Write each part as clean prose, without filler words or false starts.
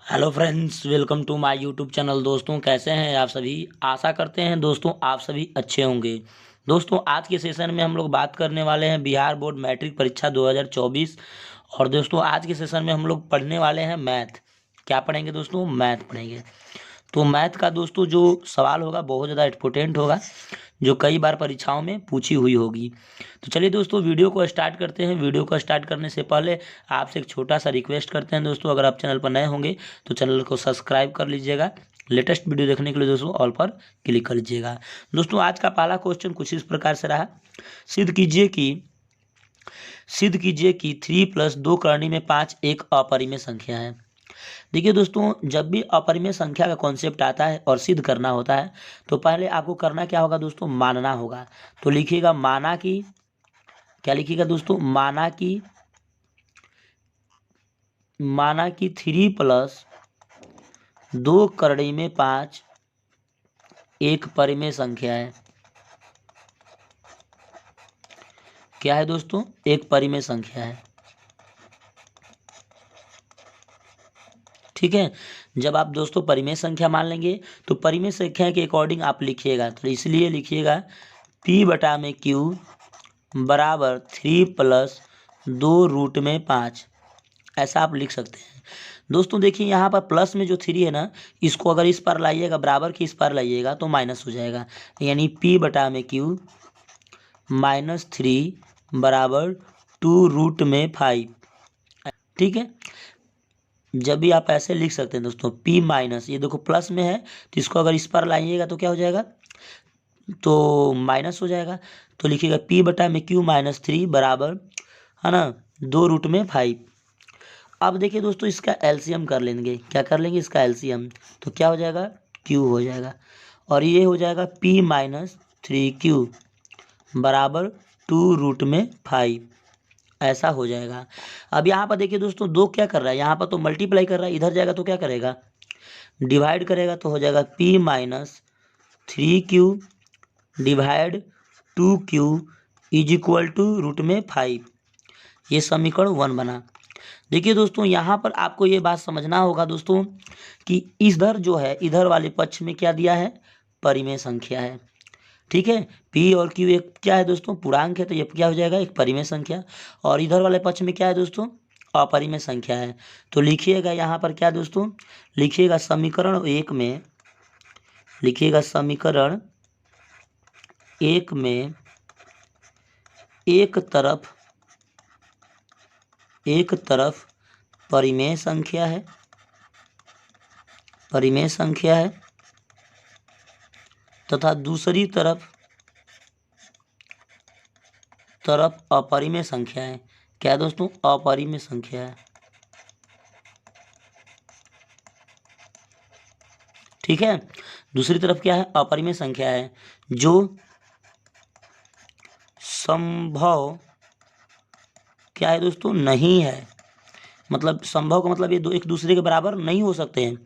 Hello friends, welcome to my YouTube channel. दोस्तों, कैसे हैं आप सभी। आशा करते हैं दोस्तों आप सभी अच्छे होंगे। दोस्तों, आज के सेशन में हम लोग बात करने वाले हैं बिहार बोर्ड मैट्रिक परीक्षा 2024। और दोस्तों, आज के सेशन में हम लोग पढ़ने वाले हैं मैथ। क्या पढ़ेंगे दोस्तों? मैथ पढ़ेंगे। तो मैथ का दोस्तों जो सवाल होगा बहुत ज़्यादा इम्पोर्टेंट होगा, जो कई बार परीक्षाओं में पूछी हुई होगी। तो चलिए दोस्तों, वीडियो को स्टार्ट करते हैं। वीडियो को स्टार्ट करने से पहले आपसे एक छोटा सा रिक्वेस्ट करते हैं दोस्तों, अगर आप चैनल पर नए होंगे तो चैनल को सब्सक्राइब कर लीजिएगा। लेटेस्ट वीडियो देखने के लिए दोस्तों ऑल पर क्लिक कर लीजिएगा। दोस्तों, आज का पहला क्वेश्चन कुछ इस प्रकार से रहा। सिद्ध कीजिए कि 3+2 करनी में 5 एक अपरिमेय संख्या है। देखिए दोस्तों, जब भी अपरिमेय संख्या का कॉन्सेप्ट आता है और सिद्ध करना होता है तो पहले आपको करना क्या होगा दोस्तों? मानना होगा। तो लिखिएगा माना कि, क्या लिखिएगा दोस्तों? माना कि 3+2 करनी में 5 एक परिमेय संख्या है। क्या है दोस्तों? एक परिमेय संख्या है। ठीक है। जब आप दोस्तों परिमेय संख्या मान लेंगे तो परिमेय संख्या के अकॉर्डिंग आप लिखिएगा, तो इसलिए लिखिएगा P/Q बराबर 3+2√5। ऐसा आप लिख सकते हैं। दोस्तों देखिए, यहाँ पर प्लस में जो 3 है ना, इसको अगर इस पर लाइएगा, बराबर के इस पर लाइएगा तो माइनस हो जाएगा। यानी P/Q -3 बराबर 2√5। ठीक है। जब भी आप ऐसे लिख सकते हैं दोस्तों, P माइनस, ये देखो प्लस में है तो इसको अगर इस पर लाइएगा तो क्या हो जाएगा? तो माइनस हो जाएगा। तो लिखिएगा P/Q -3 बराबर, है ना, 2√5। अब देखिए दोस्तों, इसका एलसीएम कर लेंगे। क्या कर लेंगे? इसका एलसीएम। तो क्या हो जाएगा? Q हो जाएगा। और ये हो जाएगा P-3Q बराबर 2√5। ऐसा हो जाएगा। अब यहाँ पर देखिए दोस्तों, 2 क्या कर रहा है? यहाँ पर तो मल्टीप्लाई कर रहा है, इधर जाएगा तो क्या करेगा? डिवाइड करेगा। तो हो जाएगा P-3Q divide 2Q is equal to √5। ये समीकरण 1 बना। देखिए दोस्तों, यहाँ पर आपको ये बात समझना होगा दोस्तों कि इधर जो है, इधर वाले पक्ष में क्या दिया है? परिमेय संख्या है। ठीक है। P और Q एक क्या है दोस्तों? पूर्णांक है, तो ये क्या हो जाएगा? एक परिमेय संख्या। और इधर वाले पक्ष में क्या है दोस्तों? अपरिमेय संख्या है। तो लिखिएगा यहाँ पर क्या दोस्तों? लिखिएगा समीकरण 1 में, लिखिएगा समीकरण 1 में एक तरफ परिमेय संख्या है, तथा दूसरी तरफ अपरिमेय संख्या है। क्या दोस्तों? अपरिमेय संख्या है। ठीक है। दूसरी तरफ क्या है? अपरिमेय संख्या है, जो संभव क्या है दोस्तों? नहीं है। मतलब संभव का मतलब ये दो एक दूसरे के बराबर नहीं हो सकते हैं।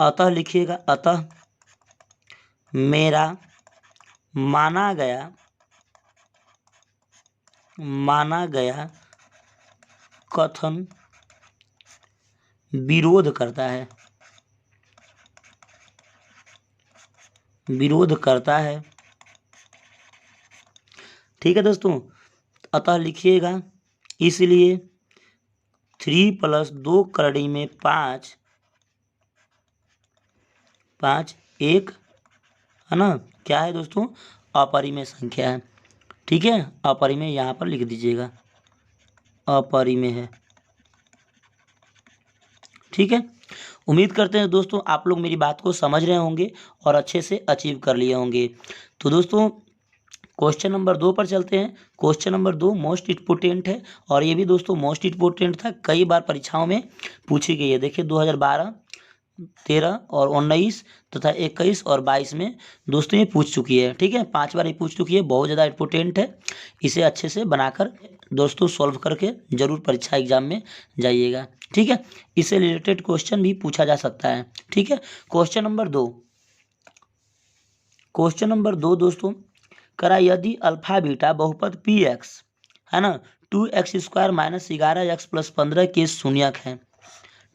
अतः लिखिएगा, अतः मेरा माना गया कथन विरोध करता है। ठीक है दोस्तों। अतः लिखिएगा, इसलिए 3+2 करनी में 5 एक, है ना, क्या है दोस्तों? अपरिमेय संख्या है। ठीक है। अपरिमेय यहाँ पर लिख दीजिएगा, अपरिमेय है। ठीक है। उम्मीद करते हैं दोस्तों आप लोग मेरी बात को समझ रहे होंगे और अच्छे से अचीव कर लिए होंगे। तो दोस्तों, क्वेश्चन नंबर 2 पर चलते हैं। क्वेश्चन नंबर 2 मोस्ट इम्पोर्टेंट है, और ये भी दोस्तों मोस्ट इम्पोर्टेंट था, कई बार परीक्षाओं में पूछी गई है। देखिए 2012, 13 और 19 तथा 21 और 22 में दोस्तों ये पूछ चुकी है। ठीक है। 5 बार ये पूछ चुकी है, बहुत ज़्यादा इम्पोर्टेंट है। इसे अच्छे से बनाकर दोस्तों सॉल्व करके जरूर परीक्षा एग्जाम में जाइएगा। ठीक है। इससे रिलेटेड क्वेश्चन भी पूछा जा सकता है। ठीक है। क्वेश्चन नंबर 2 दोस्तों करा, यदि अल्फा बीटा बहुपद Px, है ना, 2x² - 11x + 15 के शून्यक है।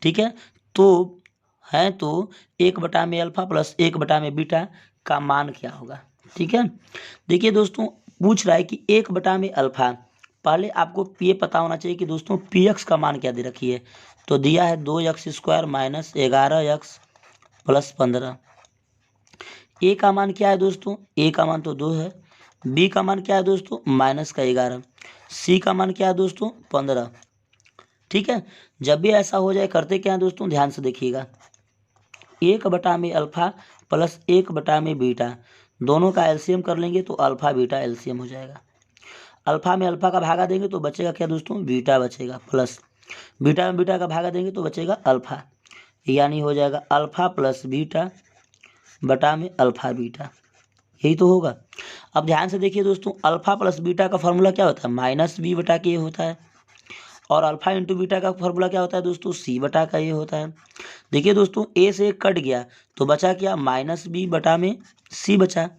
ठीक है। तो हैं तो 1/में अल्फा प्लस 1/में बीटा का मान क्या होगा। ठीक है, देखिए दोस्तों पूछ रहा है कि 1/में अल्फा, पहले आपको ये पता होना चाहिए कि दोस्तों पी एक्स का मान क्या दे रखी है, तो दिया है 2x² माइनस 11x प्लस 15। ए का मान क्या है दोस्तों, ए का मान तो 2 है, बी का मान क्या है दोस्तों माइनस का 11, सी का मान क्या है दोस्तों 15। ठीक है, जब भी ऐसा हो जाए करते क्या है दोस्तों, ध्यान से देखिएगा, 1/में अल्फा प्लस 1/में बीटा, दोनों का एलसीएम कर लेंगे तो अल्फा बीटा एलसीएम हो जाएगा। अल्फा में अल्फा का भागा देंगे तो बचेगा क्या दोस्तों, बीटा बचेगा, प्लस बीटा में बीटा का भागा देंगे तो बचेगा अल्फा, यानी हो जाएगा अल्फा प्लस बीटा बटा में अल्फा बीटा, यही तो होगा। अब ध्यान से देखिए दोस्तों, अल्फा प्लस बीटा का फॉर्मूला क्या होता है, माइनस बी बटा के ये होता है, और अल्फा इंटू बीटा का फॉर्मूला क्या होता है दोस्तों, सी बटा का ये होता है। देखिए दोस्तों ए से कट गया तो बचा क्या, माइनस बी बटा में सी बचा।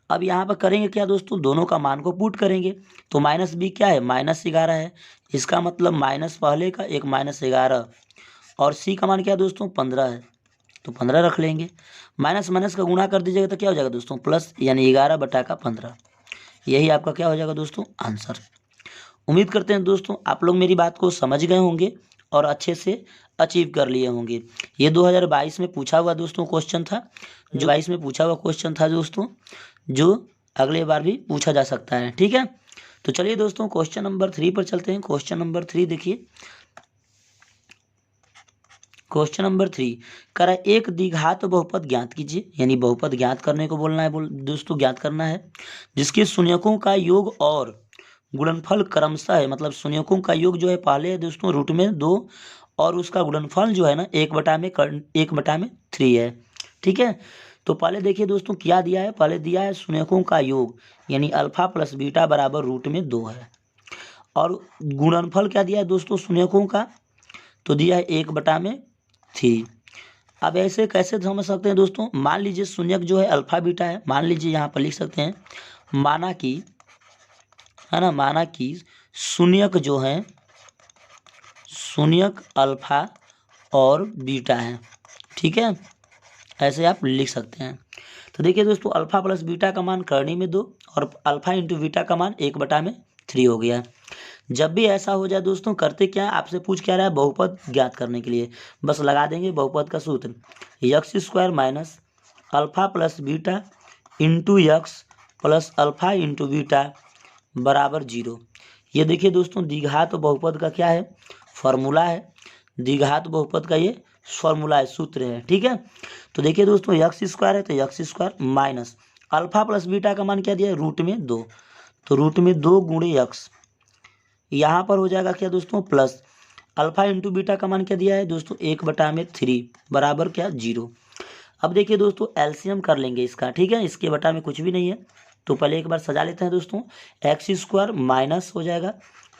अब यहाँ पर करेंगे क्या दोस्तों, दोनों का मान को पुट करेंगे, तो माइनस बी क्या है, -11 है, इसका मतलब माइनस पहले का एक -11, और सी का मान क्या है दोस्तों 15 है, तो 15 रख लेंगे, माइनस माइनस का गुणा कर दीजिएगा तो क्या हो जाएगा दोस्तों प्लस, यानी 11/15, यही आपका क्या हो जाएगा दोस्तों आंसर। उम्मीद करते हैं दोस्तों आप लोग मेरी बात को समझ गए होंगे और अच्छे से अचीव कर लिए होंगे। ये 2022 में पूछा हुआ दोस्तों क्वेश्चन था, जो 22 में पूछा हुआ क्वेश्चन था दोस्तों, जो अगले बार भी पूछा जा सकता है। ठीक है, तो चलिए दोस्तों क्वेश्चन नंबर 3 पर चलते हैं। क्वेश्चन नंबर 3 देखिए, क्वेश्चन नंबर 3 करा एक द्विघात बहुपद ज्ञात कीजिए, यानी बहुपद ज्ञात करने को बोलना है, दोस्तों ज्ञात करना है, जिसके शून्यकों का योग और गुणनफल क्रमशः है, मतलब शून्यकों का योग जो है पहले है दोस्तों रूट में 2, और उसका गुणनफल जो है ना 1/3 है। ठीक है, तो पहले देखिए दोस्तों क्या दिया है, पहले दिया है शून्यकों का योग, यानी अल्फा प्लस बीटा बराबर रूट में 2 है, और गुणनफल क्या दिया है दोस्तों शून्यकों का, तो दिया है 1/3। अब ऐसे कैसे समझ सकते हैं दोस्तों, मान लीजिए शून्यक जो है अल्फा बीटा है, मान लीजिए यहाँ पर लिख सकते हैं, माना कि है ना, माना कि शून्यक जो है शून्यक अल्फा और बीटा है। ठीक है, ऐसे आप लिख सकते हैं। तो देखिए दोस्तों अल्फा प्लस बीटा का मान करनी में 2 और अल्फा इंटू बीटा का मान 1/3 हो गया। जब भी ऐसा हो जाए दोस्तों करते क्या है, आपसे पूछ क्या रहा है, बहुपद ज्ञात करने के लिए बस लगा देंगे बहुपद का सूत्र, x² minus alpha plus beta into x plus alpha into beta बराबर 0। ये देखिए दोस्तों द्विघात बहुपद का क्या है, फॉर्मूला है, द्विघात बहुपद का ये फॉर्मूला है, सूत्र है। ठीक है, तो देखिए दोस्तों x² है तो x² minus alpha plus beta का मान क्या दिया है, रूट में 2, तो रूट में 2 गुणे x, यहाँ पर हो जाएगा क्या दोस्तों प्लस अल्फा इंटू बीटा का मान क्या दिया है दोस्तों 1/3 बराबर क्या 0। अब देखिए दोस्तों एलसीएम कर लेंगे इसका। ठीक है, इसके बटा में कुछ भी नहीं है, तो पहले एक बार सजा लेते हैं दोस्तों, x² माइनस हो जाएगा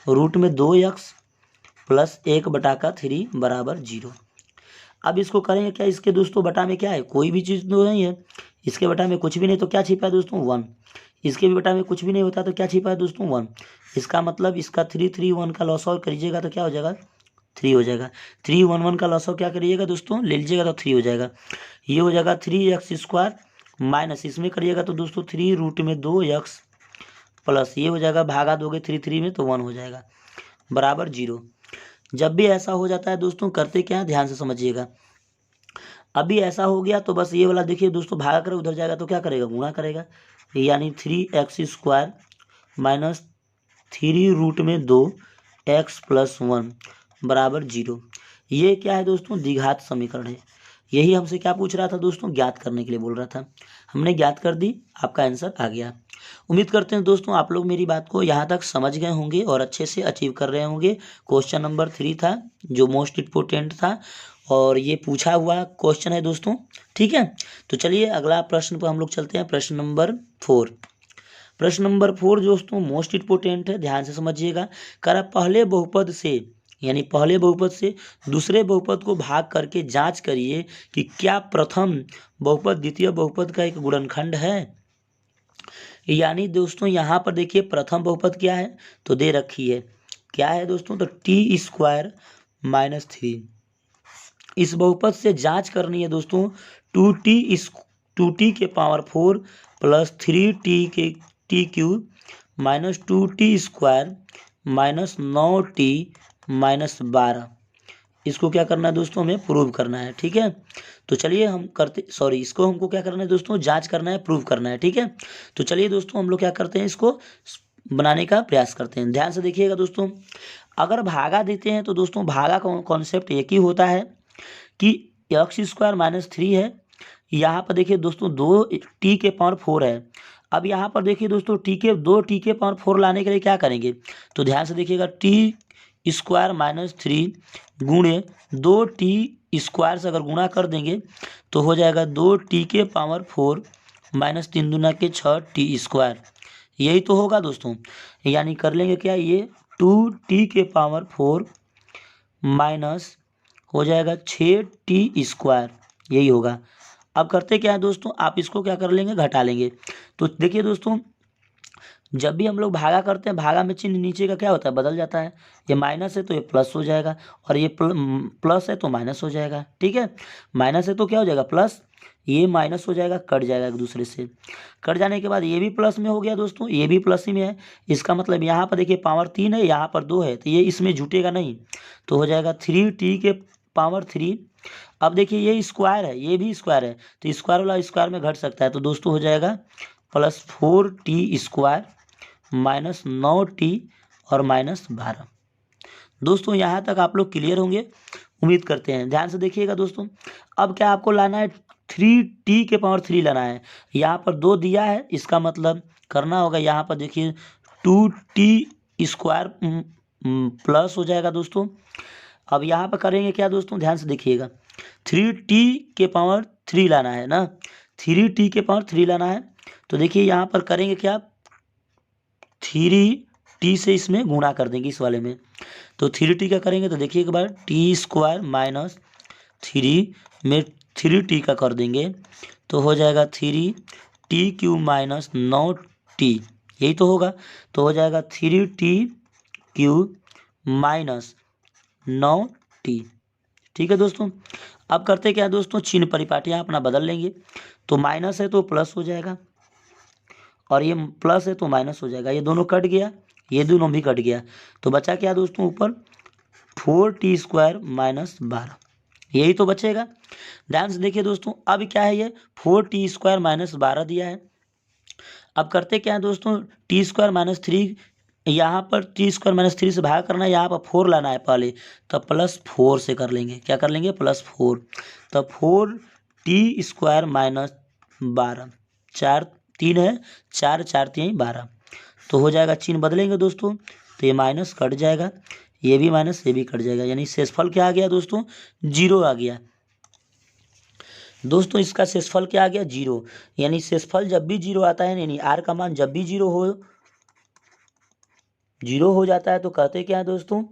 रूट में 2x प्लस 1/3 बराबर 0। अब इसको करेंगे क्या, इसके दोस्तों बटा में क्या है, कोई भी चीज़ तो नहीं है, इसके बटा में कुछ भी नहीं, तो क्या छिपा है दोस्तों 1, इसके भी बटा में कुछ भी नहीं होता तो क्या छिपा है दोस्तों 1, इसका मतलब इसका 3 3 1 का लॉस ऑफ करिएगा तो क्या हो जाएगा 3 हो जाएगा, 3 1 1 का लॉस ऑफ क्या करिएगा दोस्तों ले लीजिएगा तो 3 हो जाएगा, ये हो जाएगा 3x² माइनस इसमें करिएगा तो दोस्तों 3 रूट में 2x प्लस ये हो जाएगा भागा दोगे 3 3 में तो 1 हो जाएगा बराबर 0। जब भी ऐसा हो जाता है दोस्तों करते क्या है, ध्यान से समझिएगा, अभी ऐसा हो गया तो बस ये वाला देखिए दोस्तों भागा कर उधर जाएगा तो क्या करेगा गुणा करेगा, यानी 3x² माइनस 3 रूट में 2x प्लस 1 बराबर 0। ये क्या है दोस्तों द्विघात समीकरण है, यही हमसे क्या पूछ रहा था दोस्तों, ज्ञात करने के लिए बोल रहा था, हमने ज्ञात कर दी, आपका आंसर आ गया। उम्मीद करते हैं दोस्तों आप लोग मेरी बात को यहाँ तक समझ गए होंगे और अच्छे से अचीव कर रहे होंगे। क्वेश्चन नंबर 3 था जो मोस्ट इम्पोर्टेंट था और ये पूछा हुआ क्वेश्चन है दोस्तों। ठीक है, तो चलिए अगला प्रश्न पर हम लोग चलते हैं, प्रश्न नंबर 4। प्रश्न नंबर 4 दोस्तों मोस्ट इम्पोर्टेंट है, ध्यान से समझिएगा, करा पहले बहुपद से, यानी पहले बहुपद से दूसरे बहुपद को भाग करके जांच करिए कि क्या प्रथम बहुपद द्वितीय बहुपद का एक गुणनखंड है। यानी दोस्तों यहाँ पर देखिए प्रथम बहुपद क्या है तो दे रखी है, क्या है दोस्तों, तो t² - 3 इस बहुपद से जांच करनी है दोस्तों, 2t के पावर 4 प्लस 3t के T cube minus 2t square minus 9t minus 12, इसको क्या करना है दोस्तों, हमें प्रूव करना है। ठीक है, तो चलिए हम करते, सॉरी, इसको हमको क्या करना है दोस्तों, जांच करना है, प्रूव करना है। ठीक है, तो चलिए दोस्तों हम लोग क्या करते हैं, इसको बनाने का प्रयास करते हैं। ध्यान से देखिएगा दोस्तों, अगर भागा देते हैं तो दोस्तों भागा का कॉन्सेप्ट एक ही होता है कि एक्स स्क्वायर माइनस 3 है, यहाँ पर देखिए दोस्तों 2t के पावर 4 है। अब यहाँ पर देखिए दोस्तों टी के पावर 4 लाने के लिए क्या करेंगे, तो ध्यान से देखिएगा, टी स्क्वायर माइनस 3 गुणे 2t स्क्वायर से अगर गुणा कर देंगे तो हो जाएगा 2t के पावर 4 माइनस 3 दूना के 6t स्क्वायर, यही तो होगा दोस्तों। यानी कर लेंगे क्या, ये 2t के पावर 4 माइनस हो जाएगा 6t स्क्वायर, यही होगा। अब करते क्या है दोस्तों, आप इसको क्या कर लेंगे, घटा लेंगे। तो देखिए दोस्तों, जब भी हम लोग भागा करते हैं, भागा में चिन्ह नीचे का क्या होता है, बदल जाता है। ये माइनस है तो ये प्लस हो जाएगा, और ये प्लस है तो माइनस हो जाएगा। ठीक है, माइनस है तो क्या हो जाएगा, प्लस, ये माइनस हो जाएगा, कट जाएगा एक दूसरे से। कट जाने के बाद ये भी प्लस में हो गया दोस्तों, ये भी प्लस ही में है। इसका मतलब यहाँ पर देखिए पावर 3 है, यहाँ पर 2 है, तो ये इसमें जुटेगा नहीं, तो हो जाएगा 3t के पावर 3। अब देखिए ये स्क्वायर है, ये भी स्क्वायर है, तो स्क्वायर वाला स्क्वायर में घट सकता है, तो दोस्तों हो जाएगा plus 4t square minus 9t और माइनस 12। दोस्तों यहाँ तक आप लोग क्लियर होंगे, उम्मीद करते हैं। ध्यान से देखिएगा दोस्तों, अब क्या आपको लाना है, 3t के पावर 3 लाना है। यहाँ पर 2 दिया है, इसका मतलब करना होगा, यहाँ पर देखिए 2t स्क्वायर प्लस हो जाएगा दोस्तों। अब यहाँ पर करेंगे क्या दोस्तों, ध्यान से देखिएगा, 3t के पावर 3 लाना है ना, 3t के पावर 3 लाना है। तो देखिए यहाँ पर करेंगे क्या, 3t से इसमें गुणा कर देंगे इस वाले में, तो 3t का करेंगे तो देखिए एक बार टी स्क्वायर माइनस 3 में 3t का कर देंगे तो हो जाएगा 3t क्यूब माइनस 9t, यही तो होगा। तो हो जाएगा 3t क्यूब माइनस 9t। ठीक है दोस्तों, अब करते क्या दोस्तों, चिन्ह परिपाटियाँ अपना बदल लेंगे। तो माइनस है तो प्लस हो जाएगा, और ये प्लस है तो माइनस हो जाएगा, ये दोनों कट गया, ये दोनों भी कट गया, तो बचा क्या दोस्तों, ऊपर 4t स्क्वायर माइनस 12, यही तो बचेगा। ध्यान से देखिए दोस्तों, अब क्या है, ये 4t स्क्वायर माइनस 12 दिया है। अब करते क्या है दोस्तों, टी स्क्वायर माइनस 3, यहाँ पर टी स्क्वायर माइनस 3 से भाग करना है, यहाँ पर 4 लाना है पहले, तब प्लस 4 से कर लेंगे, क्या कर लेंगे, प्लस 4, तब 4t स्क्वायर माइनस 12, 4 3 है, 4 4 3 12, तो हो जाएगा, चिन्ह बदलेंगे दोस्तों, तो ये माइनस कट जाएगा, ये भी माइनस, ये भी कट जाएगा, यानी शेषफल क्या आ गया दोस्तों, 0 आ गया दोस्तों। इसका शेषफल क्या आ गया, 0, यानी शेषफल जब भी 0 आता है, यानी r का मान जब भी 0 हो जाता है, तो कहते क्या है दोस्तों,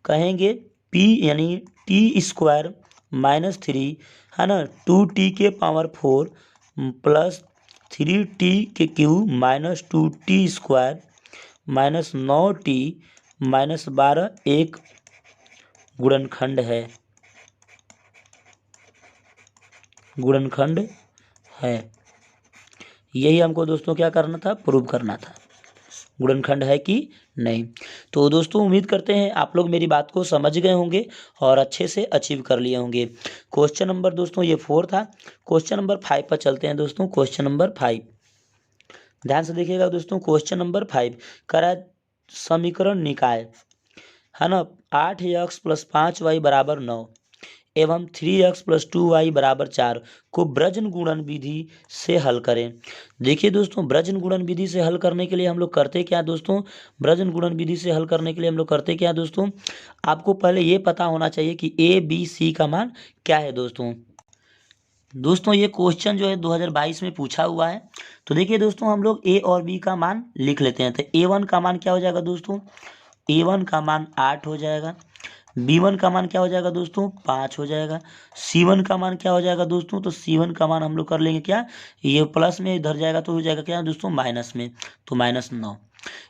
कहेंगे p यानी t स्क्वायर माइनस 3 है ना, 2t के पावर 4 प्लस 3t के cube minus 2t square minus 9t minus 12 एक गुणनखंड है, गुणनखंड है। यही हमको दोस्तों क्या करना था, प्रूव करना था, गुणनखंड है कि नहीं। तो दोस्तों उम्मीद करते हैं आप लोग मेरी बात को समझ गए होंगे और अच्छे से अचीव कर लिए होंगे। क्वेश्चन नंबर दोस्तों ये 4 था। क्वेश्चन नंबर 5 पर चलते हैं दोस्तों। क्वेश्चन नंबर 5, ध्यान से देखिएगा दोस्तों, क्वेश्चन नंबर 5 करा समीकरण निकाय है ना, 8x प्लस 5y बराबर 9 एवं 3x प्लस 2y बराबर 4 को ब्रजन गुणन विधि से हल करें। देखिए दोस्तों, ब्रजन गुणन विधि से हल करने के लिए हम लोग करते क्या दोस्तों, ब्रजन गुणन विधि से हल करने के लिए हम लोग करते क्या दोस्तों, आपको पहले ये पता होना चाहिए कि ए बी सी का मान क्या है दोस्तों। दोस्तों ये क्वेश्चन जो है 2022 में पूछा हुआ है। तो देखिए दोस्तों, हम लोग ए और बी का मान लिख लेते हैं। तो a1 का मान क्या हो जाएगा दोस्तों, a1 का मान 8 हो जाएगा, b1 का मान क्या हो जाएगा दोस्तों, 5 हो जाएगा, c1 का मान क्या हो जाएगा दोस्तों, तो c1 का मान हम लोग कर लेंगे क्या, ये प्लस में इधर जाएगा तो हो जाएगा क्या दोस्तों, माइनस में, तो माइनस 9।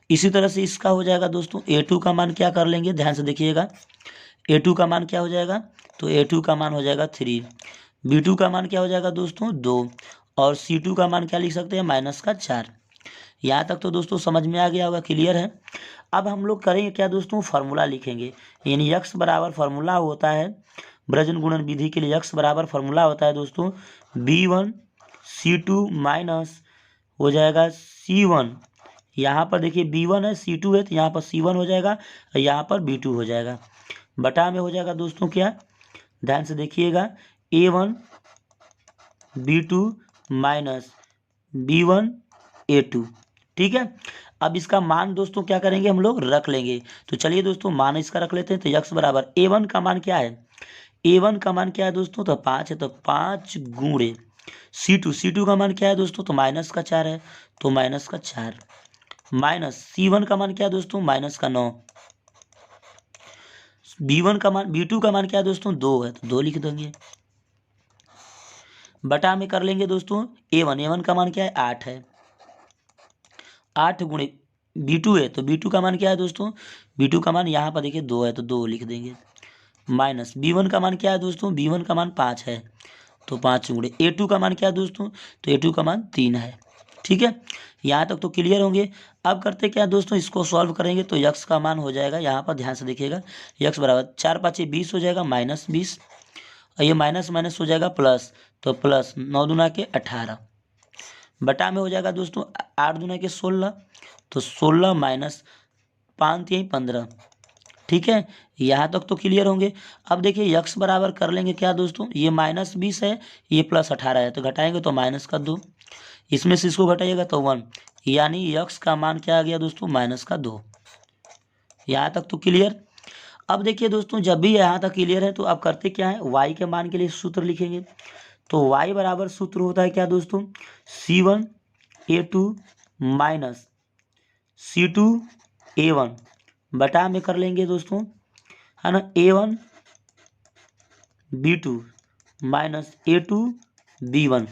इसी तरह से इसका हो जाएगा दोस्तों a2 का मान क्या कर लेंगे, ध्यान से देखिएगा, a2 का मान क्या हो जाएगा, तो A2 का मान हो जाएगा 3, B2 का मान क्या हो जाएगा दोस्तों 2, और C2 का मान क्या लिख सकते हैं माइनस का 4। यहाँ तक तो दोस्तों समझ में आ गया होगा, क्लियर है। अब हम लोग करेंगे क्या दोस्तों, फार्मूला लिखेंगे। यानी यक्स बराबर फार्मूला होता है ब्रजन गुणन विधि के लिए, यक्स बराबर फार्मूला होता है दोस्तों B1 C2 माइनस हो जाएगा C1। यहाँ पर देखिए B1 है, C2 है, तो यहाँ पर C1 हो जाएगा, यहाँ पर B2 हो जाएगा। बटा में हो जाएगा दोस्तों क्या, ध्यान से देखिएगा, A1 B2 minus B1 A2। ठीक है, अब इसका मान दोस्तों क्या करेंगे, हम लोग रख लेंगे। तो चलिए दोस्तों मान इसका रख लेते हैं। तो यक्स बराबर A1 का मान क्या है, A1 का मान क्या है दोस्तों, तो 5 है, तो 5 गुणे C2 का मान क्या है दोस्तों, तो माइनस का 4 है, तो माइनस का 4 माइनस C1 का मान क्या है दोस्तों, माइनस का 9, B2 का मान क्या है दोस्तों 2 है, तो 2 लिख देंगे। बटा में कर लेंगे दोस्तों A1 का मान क्या है 8 है, 8 गुणे B2 है, तो B2 का मान क्या है दोस्तों, B2 का मान यहाँ पर देखिए 2 है, तो 2 लिख देंगे। माइनस B1 का मान क्या है दोस्तों, B1 का मान 5 है, तो 5 गुणे A2 का मान क्या है दोस्तों, तो A2 का मान 3 है। ठीक है, यहाँ तक तो क्लियर होंगे। अब करते क्या दोस्तों, इसको सॉल्व करेंगे तो यक्स का मान हो जाएगा, यहाँ पर ध्यान से देखिएगा, यक्स बराबर 4 5 20 हो जाएगा, माइनस 20, और ये माइनस माइनस हो जाएगा प्लस, तो प्लस 9 दूना के 18, बटा में हो जाएगा दोस्तों 8 दूना के 16, तो 16 माइनस 5 3 15। ठीक है, यहाँ तक तो क्लियर होंगे। अब देखिए यक्स बराबर कर लेंगे क्या दोस्तों, ये माइनस 20 है, ये प्लस 18 है, तो घटाएंगे तो माइनस का 2, इसमें से इसको घटाइएगा तो 1, यानी यक्स का मान क्या आ गया दोस्तों, माइनस का 2। यहाँ तक तो क्लियर। अब देखिए दोस्तों, जब भी यहाँ तक क्लियर है तो अब करते क्या है, वाई के मान के लिए सूत्र लिखेंगे। तो वाई बराबर सूत्र होता है क्या दोस्तों, C1 A2 minus C2 A1 बटा में कर लेंगे दोस्तों, है ना, A1 B2 minus A2 B1।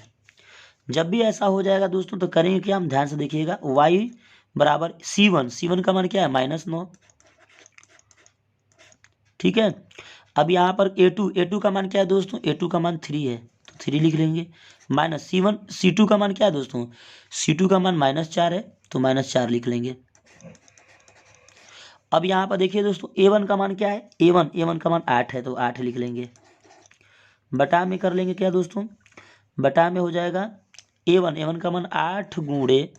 जब भी ऐसा हो जाएगा दोस्तों तो करेंगे क्या, हम ध्यान से देखिएगा, y बराबर C1 का मान क्या है -9। ठीक है, अब यहाँ पर A2 का मान क्या है दोस्तों, A2 का मान 3 है, तो 3 लिख लेंगे, माइनस C2 का मान क्या है दोस्तों, C2 का मान -4 है, तो -4 लिख लेंगे। अब यहाँ पर देखिए दोस्तों A1 का मान क्या है, A1 का मान 8 है, तो 8 लिख लेंगे। बटा में कर लेंगे क्या दोस्तों, बटा में हो जाएगा A1 का मान 8 गुणे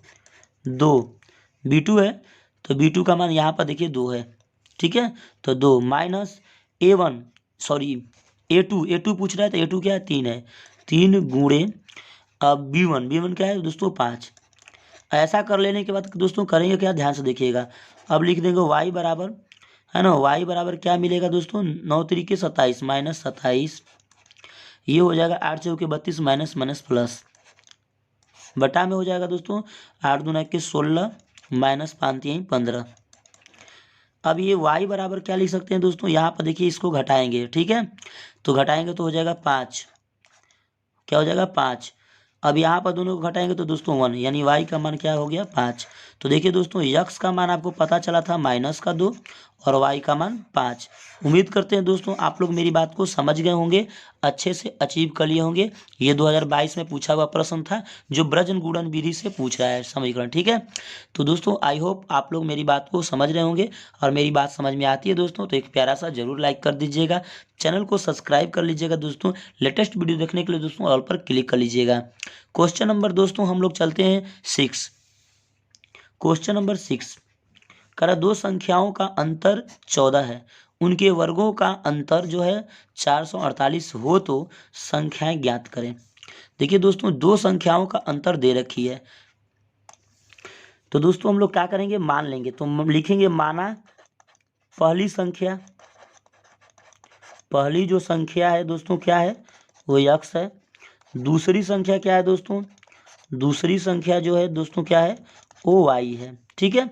2, B2 है, तो B2 का मान यहाँ पर देखिए 2 है। ठीक है, तो 2 माइनस A2 पूछ रहा है, तो A2 क्या है 3 है, 3 गुणे अब B1 क्या है दोस्तों 5। ऐसा कर लेने के बाद दोस्तों करेंगे क्या, ध्यान से देखिएगा, अब लिख देंगे y बराबर, है ना, y बराबर क्या मिलेगा दोस्तों, 9 तरीके 27 माइनस 27, ये हो जाएगा 8 चौके 32 माइनस माइनस प्लस, बटा में हो जाएगा दोस्तों 8 दूना के 16 माइनस 5 3 15। अब ये y बराबर क्या लिख सकते हैं दोस्तों, यहाँ पर देखिए इसको घटाएंगे। ठीक है, तो घटाएंगे तो हो जाएगा 5, क्या हो जाएगा 5। अब यहाँ पर दोनों को घटाएंगे तो दोस्तों 1, यानी y का मान क्या हो गया 5। तो देखिए दोस्तों यक्स का मान आपको पता चला था -2 और y का मान 5। उम्मीद करते हैं दोस्तों आप लोग मेरी बात को समझ गए होंगे, अच्छे से अचीव कर लिए होंगे। ये 2022 में पूछा हुआ प्रश्न था जो ब्रजन गुणन विधि से पूछ रहा है समीकरण। ठीक है, तो दोस्तों आई होप आप लोग मेरी बात को समझ रहे होंगे, और मेरी बात समझ में आती है दोस्तों तो एक प्यारा सा जरूर लाइक कर दीजिएगा, चैनल को सब्सक्राइब कर लीजिएगा दोस्तों, लेटेस्ट वीडियो देखने के लिए दोस्तों ऑल पर क्लिक कर लीजिएगा। क्वेश्चन नंबर दोस्तों हम लोग चलते हैं 6। क्वेश्चन नंबर 6 करा, दो संख्याओं का अंतर 14 है, उनके वर्गों का अंतर जो है 448 हो तो संख्याएं ज्ञात करें। देखिए दोस्तों दो संख्याओं का अंतर दे रखी है, तो दोस्तों हम लोग क्या करेंगे, मान लेंगे। तो हम लिखेंगे माना पहली संख्या, पहली जो संख्या है दोस्तों क्या है वो यक्स है। दूसरी संख्या क्या है दोस्तों, दूसरी संख्या जो है दोस्तों क्या है वो वाई है। ठीक है,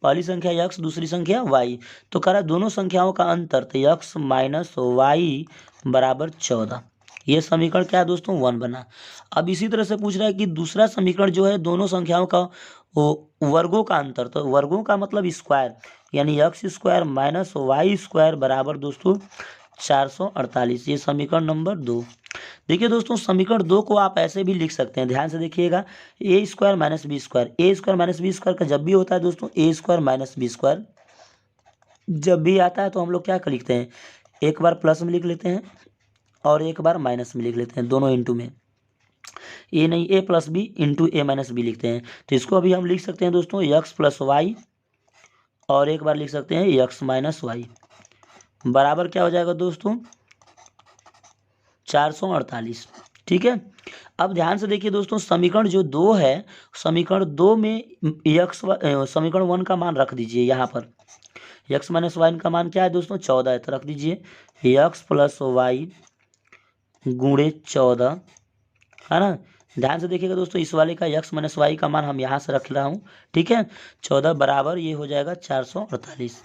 पहली संख्या यक्स, दूसरी संख्या वाई। तो कह रहा है दोनों संख्याओं का अंतर, तो यक्स माइनस वाई बराबर 14। ये समीकरण क्या है दोस्तों 1 बना। अब इसी तरह से पूछ रहा है कि दूसरा समीकरण जो है दोनों संख्याओं का वर्गों का अंतर, तो वर्गों का मतलब स्क्वायर, यानी x square minus y square बराबर दोस्तों 448, ये समीकरण नंबर 2। देखिए दोस्तों समीकरण 2 को आप ऐसे भी लिख सकते हैं, ध्यान से देखिएगा, ए स्क्वायर माइनस बी स्क्वायर। ए स्क्वायर माइनस बी स्क्वायर का जब भी होता है दोस्तों, ए स्क्वायर माइनस बी स्क्वायर जब भी आता है तो हम लोग क्या कर लिखते हैं, एक बार प्लस में लिख लेते हैं और एक बार माइनस में लिख लेते हैं, दोनों इंटू में। ए नहीं, ए प्लस बी इंटू ए माइनस बी लिखते हैं। तो इसको अभी हम लिख सकते हैं दोस्तों एक्स प्लस वाई, और एक बार लिख सकते हैं एक्स माइनस वाई, बराबर क्या हो जाएगा दोस्तों 448। ठीक है। अब ध्यान से देखिए दोस्तों, समीकरण जो 2 है, समीकरण 2 में एक्स समीकरण 1 का मान रख दीजिए यहाँ पर। एक्स माइनस वाई का मान क्या है दोस्तों 14 है, तो रख दीजिए एक्स प्लस वाई गुणे 14, है ना। ध्यान से देखिएगा दोस्तों, इस वाले का एक्स माइनस वाई का मान हम यहाँ से रख रहा हूँ, ठीक है। 14 बराबर ये हो जाएगा 448।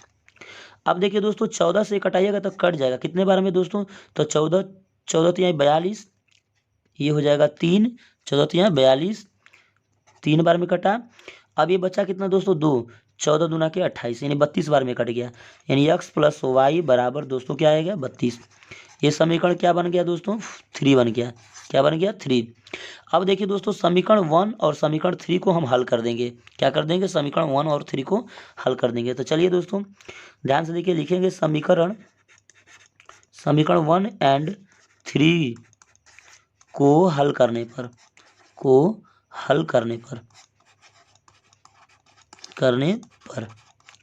अब देखिए दोस्तों 14 से कटाइएगा तो कट जाएगा कितने बार में दोस्तों, तो 14 14 तिहाई 42, ये हो जाएगा 3, 14 तिहाई 42, 3 बार में कटा। अब ये बचा कितना दोस्तों 2, 14 दूना के 28, यानी 32 बार में कट गया, यानी एक्स प्लस वाई बराबर दोस्तों क्या आएगा 32। ये समीकरण क्या बन गया दोस्तों 3 बन गया। क्या बन गया 3। अब देखिए दोस्तों समीकरण 1 और समीकरण 3 को हम हल कर देंगे। क्या कर देंगे, समीकरण 1 और 3 को हल कर देंगे। तो चलिए दोस्तों ध्यान से देखिए, लिखेंगे समीकरण 1 एंड 3 को हल करने पर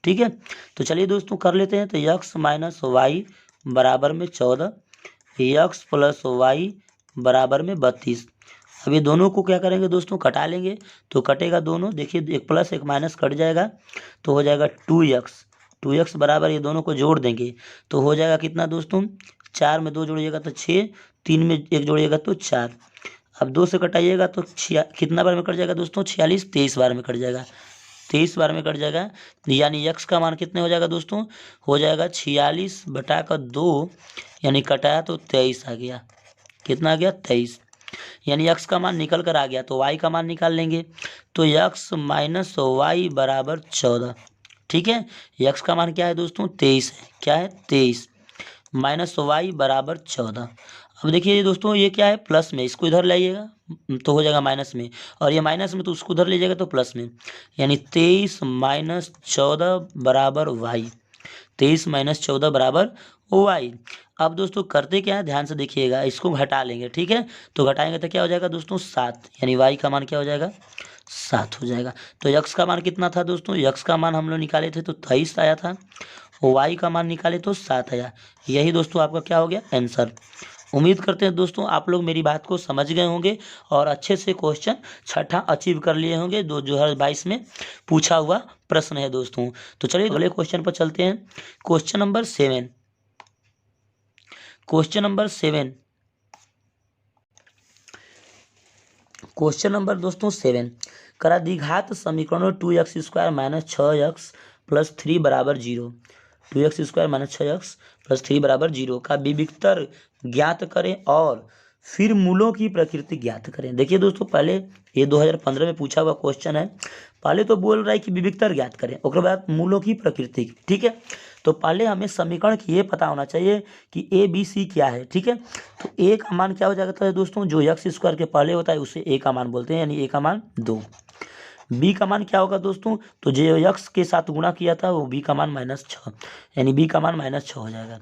ठीक है। तो चलिए दोस्तों कर लेते हैं। तो एक्स माइनस वाई बराबर में 14, एक्स प्लस वाई बराबर में 32। अब ये दोनों को क्या करेंगे दोस्तों, कटा लेंगे। तो कटेगा दोनों, देखिए एक प्लस एक माइनस कट जाएगा, तो हो जाएगा 2x बराबर, ये दोनों को जोड़ देंगे तो हो जाएगा कितना दोस्तों, 4 में 2 जोड़िएगा तो 6, 3 में 1 जोड़िएगा तो 4। अब 2 से कटाइएगा तो कितना बार में कट जाएगा दोस्तों 46, 23 बार में कट जाएगा, 23 बार में कट जाएगा। यानी x का मान कितने हो जाएगा दोस्तों, हो जाएगा 46 बटा का 2, यानी कटाया तो 23 आ गया। कितना आ गया 23, यानी x का मान निकल कर आ गया। तो y का मान निकाल लेंगे, तो x माइनस वाई बराबर 14। ठीक है, x का मान क्या है दोस्तों 23 है, क्या है 23, माइनस वाई बराबर 14। अब देखिए दोस्तों ये क्या है प्लस में, इसको इधर लाइएगा तो हो जाएगा माइनस में, और ये माइनस में तो उसको उधर ले जाएगा तो प्लस में, यानी 23 माइनस 14 बराबर वाई, 23 माइनस 14 बराबर वाई। अब दोस्तों करते क्या है, ध्यान से देखिएगा, इसको घटा लेंगे। ठीक है, तो घटाएंगे तो क्या हो जाएगा दोस्तों 7, यानी वाई का मान क्या हो जाएगा 7 हो जाएगा। तो यक्स का मान कितना था दोस्तों, यक्स का मान हम लोग निकाले थे तो 23 आया था, वाई का मान निकाले तो 7 आया। यही दोस्तों आपका क्या हो गया आंसर। उम्मीद करते हैं दोस्तों आप लोग मेरी बात को समझ गए होंगे और अच्छे से क्वेश्चन छठा अचीव कर लिए होंगे, 2022 में पूछा हुआ प्रश्न है दोस्तों। तो चलिए अगले क्वेश्चन पर चलते हैं। क्वेश्चन नंबर 7, क्वेश्चन नंबर दोस्तों 7, करा द्विघात समीकरणों 2x square minus 6x plus 3 बराबर 0, 2x square minus 6x plus 3 बराबर 0 का विविक्तर ज्ञात करें और फिर मूलों की प्रकृति ज्ञात करें। देखिए दोस्तों पहले ये 2015 में पूछा हुआ क्वेश्चन है। पहले तो बोल रहा है कि विविक्तर ज्ञात करें, उसके बाद मूलों की प्रकृति। ठीक है, तो पहले हमें समीकरण की ये पता होना चाहिए कि ए बी सी क्या है। ठीक है, तो ए का मान क्या हो जाता है दोस्तों, जो एक्स स्क्वायर के पहले होता है उसे ए का मान बोलते हैं, यानी ए का मान 2। बी का मान क्या होगा दोस्तों, तो जो एक्स के साथ गुणा किया था वो बी का मान -6, यानी बी का मान -6 हो जाएगा।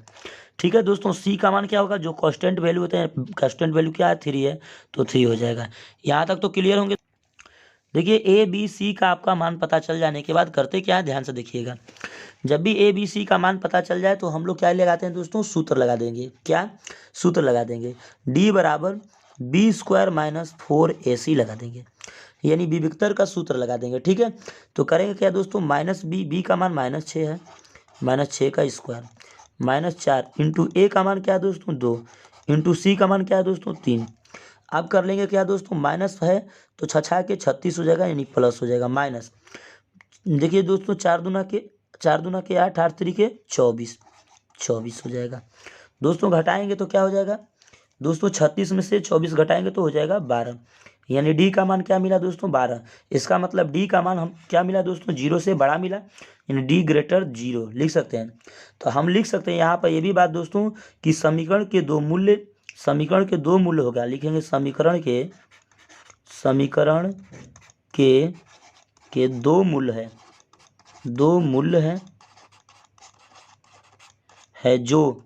ठीक है दोस्तों, सी का मान क्या होगा, जो कांस्टेंट वैल्यू होते हैं, कांस्टेंट वैल्यू क्या है 3 है, तो 3 हो जाएगा। यहाँ तक तो क्लियर होंगे। देखिए ए बी सी का आपका मान पता चल जाने के बाद करते क्या है, ध्यान से देखिएगा। जब भी ए बी सी का मान पता चल जाए तो हम लोग क्या लगाते हैं दोस्तों, सूत्र लगा देंगे। क्या सूत्र लगा देंगे, डी बराबर बी स्क्वायर माइनस 4ac लगा देंगे, यानी विविक्तर का सूत्र लगा देंगे। ठीक है, तो करेंगे क्या दोस्तों, माइनस बी का मान -6 है, -6 का स्क्वायर -4 इंटू ए का मान क्या है दोस्तों 2 इंटू सी का मान क्या है दोस्तों 3। अब कर लेंगे क्या दोस्तों, माइनस है तो 6 के 36 हो जाएगा, यानी प्लस हो जाएगा माइनस। देखिए दोस्तों 4 दूना के 8, 8 3 के 24 हो जाएगा। दोस्तों घटाएंगे तो क्या हो जाएगा दोस्तों, 36 में से 24 घटाएंगे तो हो जाएगा 12, यानी डी का मान क्या मिला दोस्तों 12। इसका मतलब डी का मान हम क्या मिला दोस्तों 0 से बड़ा मिला, यानी डी ग्रेटर 0 लिख सकते हैं। तो हम लिख सकते हैं यहाँ पर ये भी बात दोस्तों कि समीकरण के दो मूल्य होगा, लिखेंगे समीकरण के दो मूल्य है जो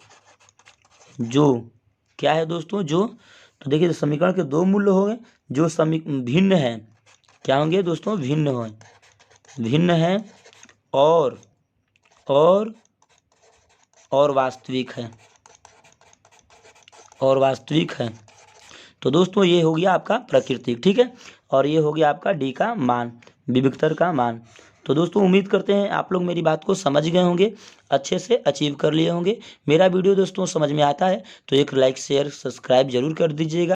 क्या है दोस्तों जो, तो देखिए समीकरण के दो मूल्य होंगे जो भिन्न है, क्या होंगे दोस्तों भिन्न है और वास्तविक है। तो दोस्तों ये हो गया आपका प्राकृतिक, ठीक है, और ये हो गया आपका डी का मान, विविक्तर का मान। तो दोस्तों उम्मीद करते हैं आप लोग मेरी बात को समझ गए होंगे, अच्छे से अचीव कर लिए होंगे। मेरा वीडियो दोस्तों समझ में आता है तो एक लाइक शेयर सब्सक्राइब जरूर कर दीजिएगा।